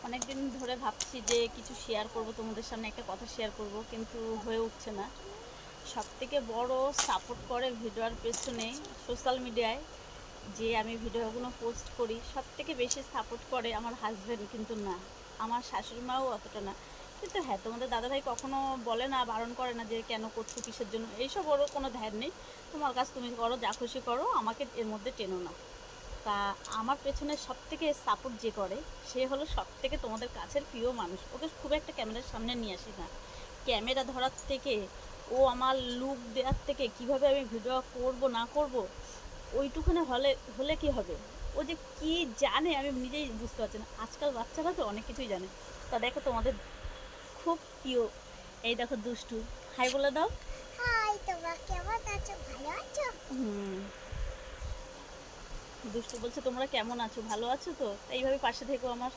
অনেকদিন ধরে ভাবছি যে কিছু শেয়ার করব, তোমাদের সামনে একটা কথা শেয়ার করব, কিন্তু হয়ে উঠছে না। সবথেকে বড় সাপোর্ট করে ভিডিওর পেছনে সোশ্যাল মিডিয়ায় যে আমি ভিডিওগুলো পোস্ট করি, সবথেকে বেশি সাপোর্ট করে আমার হাজব্যান্ড, কিন্তু না, আমার শাশুড়ি মাও অতটা না। কিন্তু হ্যাঁ, তোমাদের দাদাভাই কখনো বলে না, বারণ করে না যে কেন করছো, কিসের জন্য, এইসব ওরও কোনো ধ্যান নেই। তোমার কাজ তুমি করো, যা খুশি করো, আমাকে এর মধ্যে টেনো না। তা আমার পেছনে সবথেকে সাপোর্ট যে করে, সে হলো সবথেকে তোমাদের কাছের প্রিয় মানুষ। ওকে খুব একটা ক্যামেরার সামনে নিয়ে আসি না, ক্যামেরা ধরার থেকে, ও আমার লুক দেওয়ার থেকে, কিভাবে আমি ভিডিও করব না করব, ওইটুকুনে হলে কি হবে। ও যে কি জানে আমি নিজেই বুঝতে পারছি না। আজকাল বাচ্চারা তো অনেক কিছুই জানে। তা দেখো, তোমাদের খুব প্রিয়, এই দেখো দুষ্টু, হাই বলে দাও। হাই, তোমরা কেমন আছো? ভালো আছো? হুম, দুষ্টু বলছে তোমরা কেমন আছো, ভালো আছো তো? এইভাবে পাশে থেকো আমার।